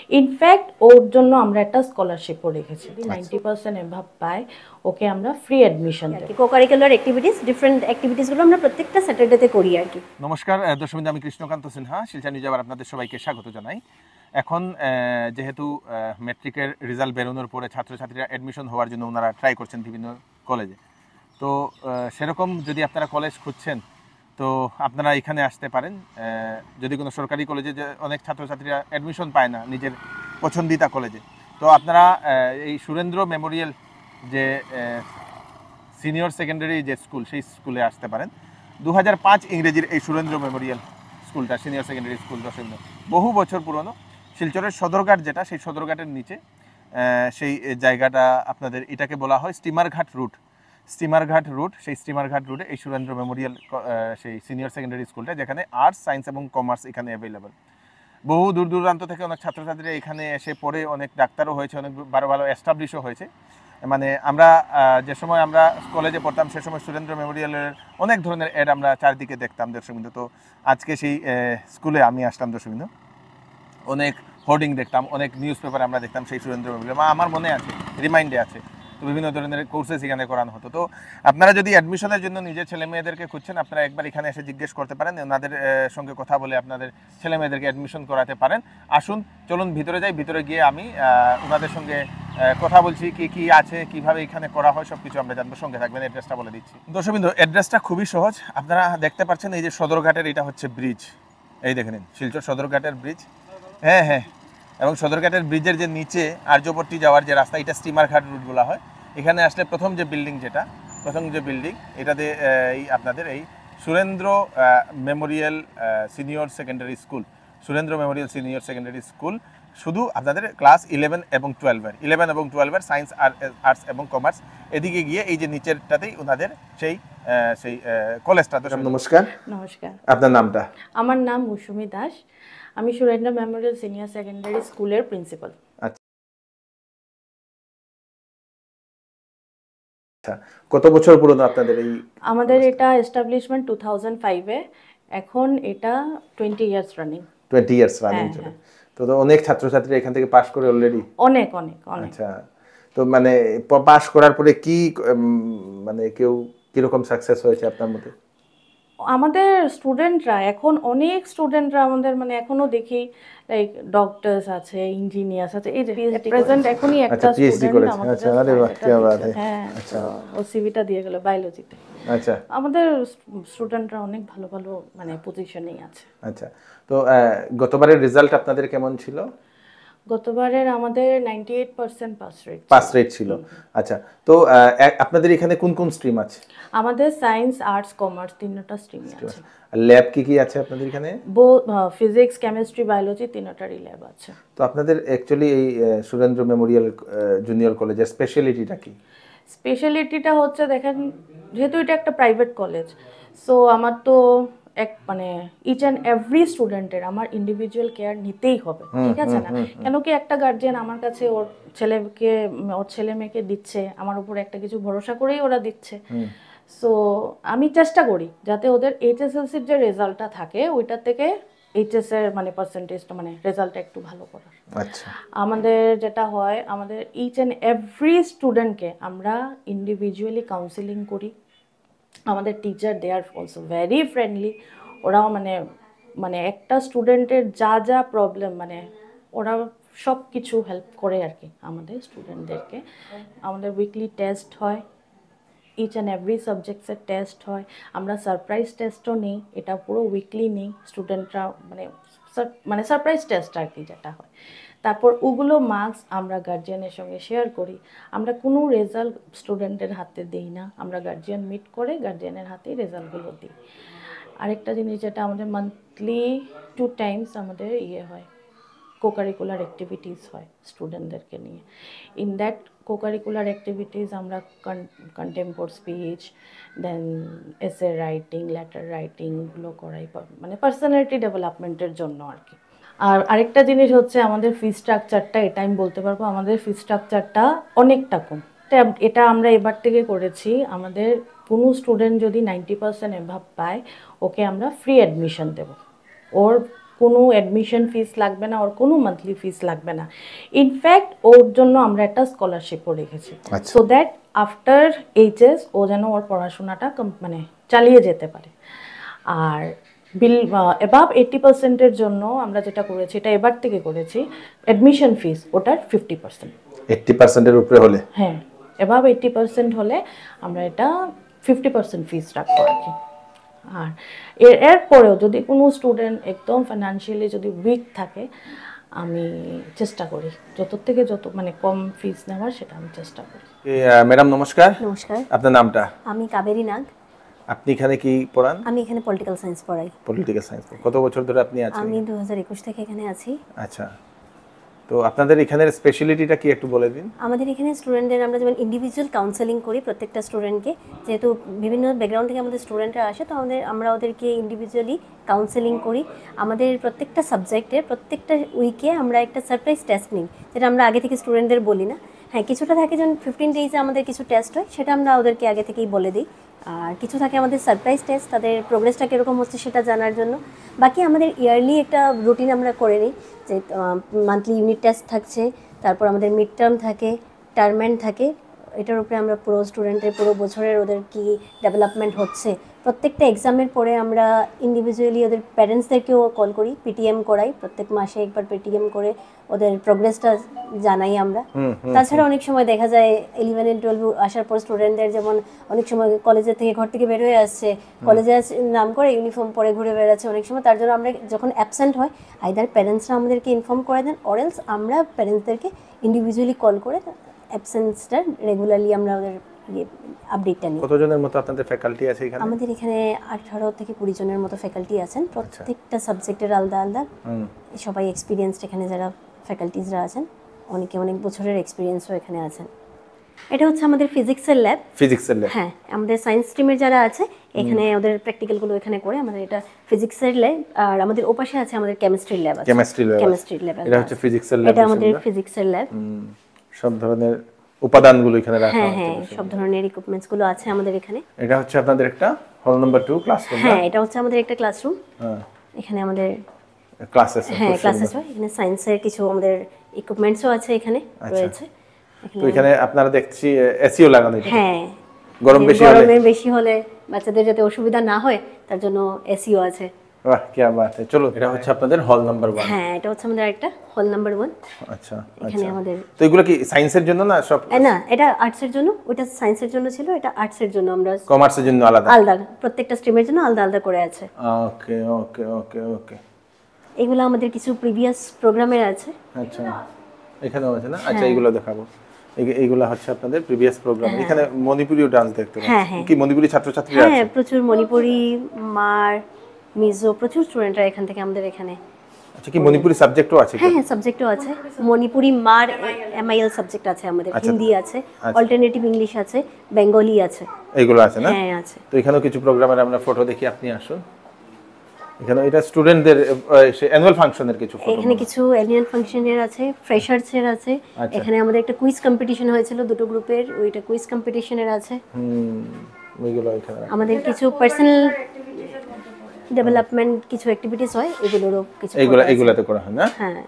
In fact ওর জন্য আমরা একটা স্কলারশিপও রেখেছি, 90% এভাব পায় ওকে আমরা ফ্রি অ্যাডমিশন দিই। কো-কারিকুলার অ্যাক্টিভিটিস, ডিফারেন্ট অ্যাক্টিভিটিসগুলো আমরা প্রত্যেকটা স্যাটারডেতে করি আর কি। নমস্কার দর্শক, আমি কৃষ্ণকান্ত সিনহা, শিলচর নিউজ আবার আপনাদের সবাইকে স্বাগত জানাই। এখন যেহেতু ম্যাট্রিকের রেজাল্ট বেরোনোর পরে ছাত্রছাত্রীরা অ্যাডমিশন হওয়ার জন্য ওনারা ট্রাই করছেন বিভিন্ন কলেজে, তো সেরকম যদি আপনারা কলেজ খুঁজছেন তো আপনারা এখানে আসতে পারেন। যদি কোনো সরকারি কলেজে যে অনেক ছাত্রছাত্রীরা অ্যাডমিশন পায় না নিজের পছন্দিতা কলেজে, তো আপনারা এই সুরেন্দ্র মেমোরিয়াল যে সিনিয়র সেকেন্ডারি যে স্কুল, সেই স্কুলে আসতে পারেন। 2005 ইংরেজির এই সুরেন্দ্র মেমোরিয়াল স্কুলটা সিনিয়র সেকেন্ডারি স্কুল, বহু বছর পুরনো। শিলচরের সদরঘাট যেটা, সেই সদরঘাটের নিচে সেই জায়গাটা আপনাদের এটাকে বলা হয় স্টিমারঘাট রুট। সেই স্টিমারঘাট রুটে এই সুরেন্দ্র মেমোরিয়াল সেই সিনিয়র সেকেন্ডারি স্কুলটা, যেখানে আর্টস, সায়েন্স এবং কমার্স এখানে অ্যাভেলেবল। বহু দূর দূরান্ত থেকে অনেক ছাত্রছাত্রীরা এখানে এসে পড়ে, অনেক ডাক্তারও হয়েছে, অনেক ভালো ভালো এস্টাবলিশও হয়েছে। মানে আমরা যে সময় আমরা কলেজে পড়তাম সে সময় সুরেন্দ্র মেমোরিয়ালের অনেক ধরনের অ্যাড আমরা চারদিকে দেখতাম দর্শকবৃন্দ। তো আজকে সেই স্কুলে আমি আসলাম দর্শকবৃন্দ, অনেক হোর্ডিং দেখতাম, অনেক নিউজ পেপার আমরা দেখতাম সেই সুরেন্দ্র মেমোরিয়াল। আমার মনে আছে, রিমাইন্ডে আছে। তো বিভিন্ন ধরনের কোর্সেস এখানে করানো হতো। তো আপনারা যদি অ্যাডমিশনের জন্য নিজের ছেলে মেয়েদেরকে খুঁজছেন, আপনারা একবার এখানে এসে জিজ্ঞেস করতে পারেন, ওনাদের সঙ্গে কথা বলে আপনাদের ছেলে মেয়েদেরকে অ্যাডমিশন করাতে পারেন। আসুন, চলুন ভিতরে যাই। ভিতরে গিয়ে আমি ওনাদের সঙ্গে কথা বলছি, কি কি আছে, কিভাবে এখানে করা হয়, সব কিছু আমরা জানবো। সঙ্গে থাকবেন। অ্যাড্রেসটা বলে দিচ্ছি দর্শকবৃন্দ। অ্যাড্রেসটা খুবই সহজ, আপনারা দেখতে পাচ্ছেন এই যে সদরঘাটের, এটা হচ্ছে ব্রিজ, এই দেখে নিন শিলচর সদরঘাটের ব্রিজ। হ্যাঁ, এবং সদরঘাটের ব্রিজের যে নিচে আর্যপট্টি যাওয়ার যে রাস্তা, এটা স্টিমারঘাট রুট বলা হয়। এখানে আসলে প্রথম যে বিল্ডিং, এটাতে এই আপনাদের এই Surendra Memorial senior secondary school, Surendra Memorial senior secondary school. শুধু আপনাদের ক্লাস 11 এবং 12-এর সায়েন্স, আর্টস এবং কমার্স, এদিকে গিয়ে এই যে নিচেরটাতেই ওনাদের সেই কলেজটা। নমস্কার। নমস্কার, আপনার নামটা? আমার নাম মৌসুমী দাস, আমি সুরেন্দ্র মেমোরিয়াল সিনিয়র সেকেন্ডারি স্কুলের প্রিন্সিপাল। কত বছর পুরনো আপনাদের এই? আমাদের এটা এস্টাবলিশমেন্ট 2005-এ, এখন এটা 20 ইয়ার্স রানিং। 20 ইয়ার্স রানিং চলে। তো অনেক ছাত্রছাত্রী এখান থেকে পাস করে অলরেডি? অনেক। আচ্ছা, তো মানে পাস করার পরে কি মানে কেউ কিরকম সাকসেস হয়েছে আপনার মতে? আমাদের স্টুডেন্টরা এখন অনেক স্টুডেন্টরা আমাদের মানে এখনো দেখি লাইক ডক্টরস আছে, ইঞ্জিনিয়ার্স আছে। এই যে প্রেজেন্ট এখনই একটা স্টুডেন্ট আমাদের, আচ্ছা, আরে বাহ, কি বাত है। হ্যাঁ, আচ্ছা, ও সিভিটা দিয়ে গেল বায়োলজিতে। আচ্ছা, আমাদের স্টুডেন্টরা অনেক ভালো ভালো মানে পজিশনেই আছে। আচ্ছা, তো গতবারের রেজাল্ট আপনাদের কেমন ছিল? গতবারের আমাদের 98% পাস রেট ছিল। আচ্ছা, তো আপনাদের এখানে কোন কোন স্ট্রিম আছে? আমাদের সায়েন্স, আর্টস, কমার্স তিনটা স্ট্রিম আছে। ল্যাব কি কি আছে আপনাদের এখানে? ফিজিক্স, কেমিস্ট্রি, বায়োলজি তিনটারই ল্যাব আছে। তো আপনাদের অ্যাকচুয়ালি এই সুরেন্দ্র মেমোরিয়াল জুনিয়র কলেজের স্পেশালিটিটা কি? স্পেশালিটিটা হচ্ছে, দেখেন, যেহেতু এটা একটা প্রাইভেট কলেজ, সো আমার তো মানে ইচ অ্যান্ড এভরি স্টুডেন্টের আমার ইন্ডিভিজুয়াল কেয়ার নিতেই হবে, ঠিক আছে না? কেন কি একটা গার্জিয়ান আমার কাছে ওর ছেলে মেয়েকে দিচ্ছে, আমার উপর একটা কিছু ভরসা করেই ওরা দিচ্ছে। সো আমি চেষ্টা করি যাতে ওদের এইচএসএলসির যে রেজাল্টটা থাকে ওইটার থেকে এইচএস এর মানে পার্সেন্টেজটা, মানে রেজাল্টটা একটু ভালো করার। আচ্ছা, আমাদের যেটা হয়, আমাদের ইচ অ্যান্ড এভরি স্টুডেন্টকে আমরা ইন্ডিভিজুয়ালি কাউন্সিলিং করি। আমাদের teacher they are also very friendly. ওরাও মানে একটা স্টুডেন্টের যা প্রবলেম, মানে ওরা সব কিছু হেল্প করে আর কি আমাদের স্টুডেন্টদেরকে। আমাদের উইকলি টেস্ট হয়, ইচ অ্যান্ড এভরি সাবজেক্টসের টেস্ট হয়। আমরা সারপ্রাইজ টেস্টও নিই, এটা পুরো উইকলি নিই। স্টুডেন্টরা মানে সারপ্রাইজ টেস্ট আর কি যেটা হয়। তারপর ওগুলো মার্কস আমরা গার্জিয়ানের সঙ্গে শেয়ার করি। আমরা কোনো রেজাল্ট স্টুডেন্টের হাতে দিই না, আমরা গার্জিয়ান মিট করে গার্জিয়ানের হাতেই রেজাল্টগুলো দিই। আরেকটা জিনিস যেটা আমাদের মান্থলি 2 টাইমস আমাদের হয়, co-curricular activities হয় স্টুডেন্টদেরকে নিয়ে। ইন দ্যাট co-curricular activities আমরা কন্টেম্পোর স্পিচ, দেন এসে রাইটিং, লেটার রাইটিং এগুলো করাই, মানে পার্সোনালিটি ডেভেলপমেন্টের জন্য আর কি। আর আরেকটা জিনিস হচ্ছে আমাদের ফি স্ট্রাকচারটা, এটা আমি বলতে পারবো, আমাদের ফি স্ট্রাকচারটা অনেকটা কম। এটা আমরা এবার থেকে করেছি, আমাদের কোনো স্টুডেন্ট যদি 90% এভাব পায় ওকে আমরা ফ্রি অ্যাডমিশন দেব। ওর কোনো অ্যাডমিশন ফিস লাগবে না, ওর কোনো মান্থলি ফিস লাগবে না। ইনফ্যাক্ট ওর জন্য আমরা একটা স্কলারশিপও রেখেছি, আচ্ছা। সো দ্যাট আফটার এইচএস ও যেন ওর পড়াশোনাটা মানে চালিয়ে যেতে পারে। আর বিল অ্যাবাভ 80%-এর জন্য আমরা যেটা করেছি, এটা এবার থেকে করেছি, অ্যাডমিশন ফিস ওটার 50%। 80%-এর উপরে হলে? হ্যাঁ, অ্যাবাভ 80% হলে আমরা এটা 50% ফিস রাখবো আর কি। আর এরপরেও যদি কোনো স্টুডেন্ট একদম ফাইন্যান্সিয়ালি যদি উইক থাকে, আমি চেষ্টা করি যত থেকে যত মানে কম ফিস নেওয়ার, সেটা আমি চেষ্টা করি। ম্যাডাম নমস্কার। নমস্কার, আপনার নামটা? আমি কাবেরী নাগ। আপনি এখানে কি পড়ান? আমি এখানে পলিটিক্যাল সায়েন্স পড়াই। Political science. কত বছর ধরে আপনি আছেন? আমি 2021 থেকে এখানে আছি। আচ্ছা, তো আপনাদের এখানের স্পেশালিটিটা কি একটু বলে দিন। আমাদের এখানে স্টুডেন্টদের আমরা যেমন ইন্ডিভিজুয়াল কাউন্সেলিং করি প্রত্যেকটা স্টুডেন্টকে, যেহেতু বিভিন্ন ব্যাকগ্রাউন্ড থেকে আমাদের স্টুডেন্টরা আসে, তো আমরা ওদেরকে ইন্ডিভিজুয়ালি কাউন্সেলিং করি। আমাদের প্রত্যেকটা সাবজেক্টের প্রত্যেকটা উইকে আমরা একটা সারপ্রাইজ টেস্ট নিই, যেটা আমরা আগে থেকে স্টুডেন্টদের বলি না। হ্যাঁ, কিছুটা থাকে যেমন 15 ডেজে আমাদের কিছু টেস্ট হয়, সেটা আমরা ওদেরকে আগে থেকেই বলে দিই। আর কিছু থাকে আমাদের সারপ্রাইজ টেস্ট, তাদের প্রোগ্রেসটা কীরকম হচ্ছে সেটা জানার জন্য। বাকি আমাদের ইয়ারলি একটা রুটিন আমরা করে নিই, যে মান্থলি ইউনিট টেস্ট থাকছে, তারপর আমাদের মিড টার্ম থাকে, টার্ম এন্ড থাকে। এটার উপরে আমরা পুরো স্টুডেন্টের পুরো বছরের ওদের কি ডেভেলপমেন্ট হচ্ছে, প্রত্যেকটা এক্সামের পরে আমরা ইন্ডিভিজুয়ালি ওদের প্যারেন্টসদেরকেও কল করি, পিটিএম করাই, প্রত্যেক মাসে একবার পিটিএম করে ওদের প্রোগ্রেসটা জানাই আমরা। তাছাড়া অনেক সময় দেখা যায় 11 and 12 আসার পর স্টুডেন্টদের যেমন অনেক সময় কলেজের থেকে ঘর থেকে বের হয়ে আসছে, কলেজে নাম করে ইউনিফর্ম পরে ঘুরে বেড়াচ্ছে অনেক সময়, তার জন্য আমরা যখন অ্যাবসেন্ট হয় আইদার প্যারেন্টসরা আমাদেরকে ইনফর্ম করে দেন, অরেলস আমরা প্যারেন্টসদেরকে ইন্ডিভিজুয়ালি কল করে অ্যাবসেন্সটা রেগুলারলি আমরা ওদের আপডেটটা নিই। কতজনের মতো আপনাদের ফ্যাকাল্টি আছে এখানে? আমাদের এখানে 18 থেকে 20 জনের মতো ফ্যাকাল্টি আছেন, প্রত্যেকটা সাবজেক্টের আলাদা আলাদা। সবাই এক্সপিরিয়েন্সড এখানে যারা ফ্যাকাল্টিজরা আছেন, অনেকে অনেক বছরের এক্সপিরিয়েন্সও এখানে আছেন। এটা হচ্ছে আমাদের ফিজিক্সের ল্যাব। ফিজিক্সের ল্যাব? হ্যাঁ, আমাদের সায়েন্স স্ট্রিমের যারা আছে এখানে ওদের প্র্যাকটিক্যালগুলো এখানে করে। আমাদের এটা ফিজিক্সের ল্যাব, আর আমাদের ওপাশে আছে আমাদের কেমিস্ট্রির ল্যাব আছে। কেমিস্ট্রির ল্যাব এটা হচ্ছে ফিজিক্সের ল্যাব। এটা আমাদের ফিজিক্সের ল্যাব। সব ধরনের উপাদানগুলো এখানে রাখা আছে। হ্যাঁ, সব ধরনের ইকুইপমেন্টস গুলো আছে আমাদের এখানে। এটা হচ্ছে আপনাদের একটা হল নাম্বার 2 ক্লাসরুম? হ্যাঁ, এটা হচ্ছে আমাদের একটা ক্লাসরুম। এখানে আমাদের ক্লাসেস। হ্যাঁ, ক্লাসেস হয়। এখানে সায়েন্সের কিছু আমাদের ইকুইপমেন্টসও আছে এখানে রয়েছে। তো এখানে আপনারা দেখছি এসিও লাগানো? হ্যাঁ, গরম বেশি হলে বাচ্চাদের যাতে অসুবিধা না হয় তার জন্য এসিও আছে। বাহ, কি বাত है। চলো, এটা হচ্ছে আপনাদের হল নাম্বার 1? হ্যাঁ, এটা হচ্ছে আমাদের একটা হল নাম্বার 1। আচ্ছা, এখানে আমাদের তো এগুলো কি সায়েন্সের জন্য না সব? না, এটা আর্টসের জন্য, ওটা সায়েন্সের জন্য ছিল, এটা আর্টসের জন্য। আমরা কমার্সের জন্য আলাদা প্রত্যেকটা স্ট্রিমের জন্য আলাদা আলাদা করে আছে। ওকে ওকে ওকে ওকে। এগুলো আমাদের কিছু প্রিভিয়াস প্রোগ্রামের আছে। আচ্ছা, এখানেও আছে না? আচ্ছা, এগুলো দেখাবো। এইগুলো হচ্ছে আপনাদের প্রিভিয়াস প্রোগ্রাম। এখানে মণিপুরিও ডান্স দেখতে পাচ্ছি। কি মণিপুরি ছাত্রছাত্রীরা আছে? হ্যাঁ, প্রচুর মণিপুরি, মার, মিজো, প্রচুর স্টুডেন্টরা এখান থেকে আমাদের এখানে। আচ্ছা, কি মণিপুরি সাবজেক্টও আছে? হ্যাঁ, সাবজেক্টও আছে। মণিপুরি, মার, এমআইএল সাবজেক্ট আছে আমাদের, হিন্দি আছে, অল্টারনেটিভ ইংলিশ আছে, বেঙ্গলি আছে। এইগুলো আছে না? হ্যাঁ, আছে। তো এখানেও কিছু প্রোগ্রামের আমরা ফটো দেখি, আপনি আসুন। এখানে এটা স্টুডেন্টদের অ্যানুয়াল ফাংশনের কিছু ফটো। এখানে কিছু অ্যানুয়াল ফাংশনের আছে, ফ্রেশার্সের আছে। এখানে আমাদের একটা কুইজ কম্পিটিশন হয়েছিল দুটো গ্রুপের, ওইটা কুইজ কম্পিটিশনের আছে। ওইগুলো এখানে। আমাদের কিছু পার্সোনাল ডেভেলপমেন্ট কিছু অ্যাক্টিভিটিস হয়, এগুলোরও কিছু এগুলাতে করা হয় না? হ্যাঁ।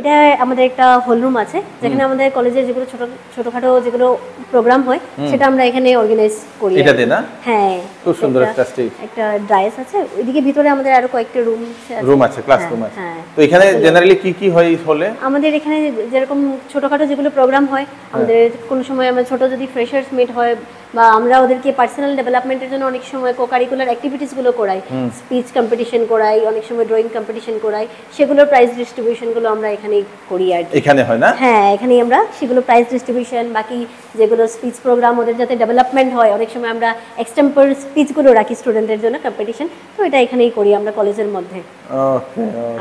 এটা আমাদের একটা হল রুম আছে, যেখানে আমাদের কলেজের যেগুলো ছোটখাটো যেগুলো প্রোগ্রাম হয় সেটা আমরা এখানে অর্গানাইজ করি। এটাতে না? হ্যাঁ, খুব সুন্দর একটা স্টেজ, একটা ডায়াস আছে। ওইদিকে ভিতরে আমাদের আরো কয়েকটা রুম আছে, ক্লাসরুম আছে। তো এখানে জেনারেলি কি কি হয় হলে? আমাদের এখানে যেরকম ছোটখাটো যেগুলো প্রোগ্রাম হয়, আমাদের কোনো সময় আমরা ছোট যদি ফ্রেশার্স মিট হয়, বা আমরা ওদেরকে পার্সোনাল ডেভেলপমেন্টের জন্য অনেক সময় কো-কারিকুলার অ্যাক্টিভিটিসগুলো করাই, স্পিচ কম্পিটিশন করাই, অনেক সময় ড্রয়িং কম্পিটিশন করাই, সেগুলোর প্রাইজ ডিস্ট্রিবিউশনগুলো আমরা এখানেই করি আর কি। এখানে হয় না? হ্যাঁ, এখানেই আমরা সেগুলো প্রাইজ ডিস্ট্রিবিউশন, বাকি যেগুলো স্পিচ প্রোগ্রাম ওদের যাতে ডেভেলপমেন্ট হয়, অনেক সময় আমরা এক্সটেম্পোর স্পিচগুলো রাখি স্টুডেন্টদের জন্য কম্পিটিশন, তো এটা এখানেই করি আমরা কলেজের মধ্যে।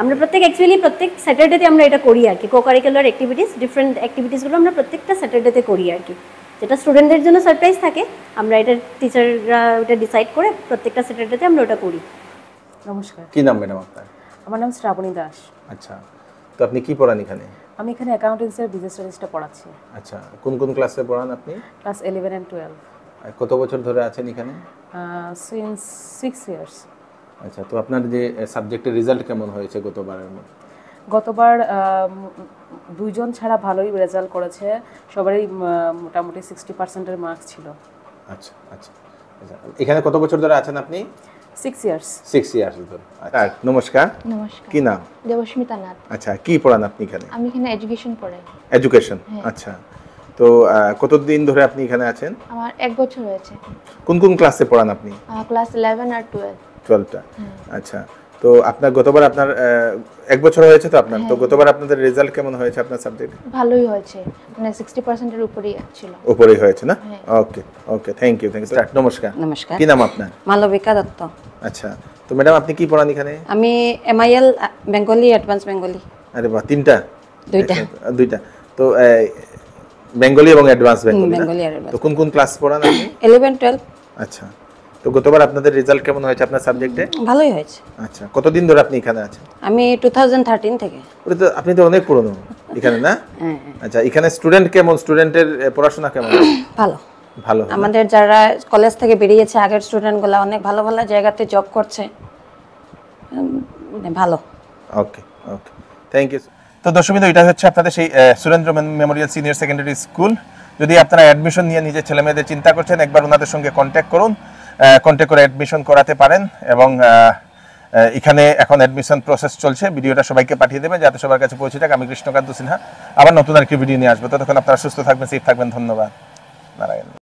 আমরা প্রত্যেক স্যাটারডেতে আমরা এটা করি আর কি, কো-কারিকুলার অ্যাক্টিভিটিস, ডিফারেন্ট অ্যাক্টিভিটিসগুলো আমরা প্রত্যেকটা স্যাটারডেতে করি আর কি, যেটা স্টুডেন্টদের জন্য সারপ্রাইজ থাকে। আমরা এটা টিচাররা এটা ডিসাইড করে প্রত্যেকটা স্যাটারডেতে আমরা ওটা করি। নমস্কার। কি নাম ম্যাডাম আপনার? আমার নাম শ্রাবণী দাস। আচ্ছা, তো আপনি কি পড়ান এখানে? আমি এখানে অ্যাকাউন্টেন্সি আর বিজনেস স্টাডিজটা পড়াচ্ছি। আচ্ছা, কোন কোন ক্লাসে পড়ান আপনি? Class 11 and 12। কত বছর ধরে আছেন এখানে? Since 6 years। আচ্ছা, তো আপনার যে সাবজেক্টের রেজাল্ট কেমন হয়েছে গতবারের মতো? গতবার দুইজন ছাড়া ভালোই রেজাল্ট করেছে, সবারই মোটামুটি 60%-এর মার্কস ছিল। আচ্ছা আচ্ছা আচ্ছা, এখানে কত বছর ধরে আছেন আপনি? 6 ইয়ার্স। 6 ইয়ার্স ধরে। আচ্ছা, নমস্কার। নমস্কার। কি নাম? দেবস্মিতা নাথ। আচ্ছা, কি পড়ান আপনি এখানে? আমি এখানে এডুকেশন পড়াই। এডুকেশন। আচ্ছা, তো কতদিন ধরে আপনি এখানে আছেন? আমার 1 বছর হয়েছে। কোন কোন ক্লাসে পড়ান আপনি? ক্লাস 11 আর 12। 12টা। আচ্ছা, তো আপনার গতবার আপনার 1 বছর হয়েছে তো আপনার, তো গতবার আপনাদের রেজাল্ট কেমন হয়েছে আপনার সাবজেক্ট? ভালোই হয়েছে, মানে 60% এর উপরেই ছিল। উপরেই হয়েছে না? ওকে ওকে, থ্যাংক ইউ স্যার। নমস্কার। নমস্কার। কি নাম আপনার? মালবিকা দত্ত। আচ্ছা, তো ম্যাডাম আপনি কি পড়ান এখানে? আমি MIL বেঙ্গলি, অ্যাডভান্স বেঙ্গলি। আরে বাহ, তিনটা? দুইটা। দুইটা। তো বেঙ্গলি এবং অ্যাডভান্স বেঙ্গলি। বেঙ্গলি আর advance। তো কোন কোন ক্লাস পড়ান আপনি? 11, 12। আচ্ছা, তো গতবার আপনাদের রেজাল্ট কেমন হয়েছে আপনার সাবজেক্টে? ভালোই হয়েছে। আচ্ছা, কতদিন ধরে আপনি এখানে আছেন? আমি 2013 থেকে। ওটা তো আপনি তো অনেক পুরনো এখানে না? হ্যাঁ। আচ্ছা, এখানে স্টুডেন্ট কেমন, স্টুডেন্টের পড়াশোনা কেমন? ভালো। ভালো। আমাদের যারা কলেজ থেকে বেরিয়েছে আগের স্টুডেন্টগুলো অনেক ভালো ভালো জায়গাতে জব করছে, মানে ভালো। ওকে ওকে, থ্যাংক ইউ। তো দর্শকবৃন্দ, এটা হচ্ছে আপনাদের সেই Surendra Memorial senior secondary school. যদি আপনারা অ্যাডমিশন নিয়ে নিজের ছেলে মেয়েদের চিন্তা করছেন, একবার ওনাদের সঙ্গে কন্ট্যাক্ট করুন, কন্ট্যাক্ট করে অ্যাডমিশন করাতে পারেন। এবং এখানে এখন অ্যাডমিশন প্রসেস চলছে, ভিডিওটা সবাইকে পাঠিয়ে দেবেন যাতে সবার কাছে পৌঁছে যায়। আমি কৃষ্ণকান্ত সিনহা আবার নতুন আরেকটি ভিডিও নিয়ে আসবো। ততক্ষণ আপনারা সুস্থ থাকবেন, সেফ থাকবেন। ধন্যবাদ। নারায়ণ।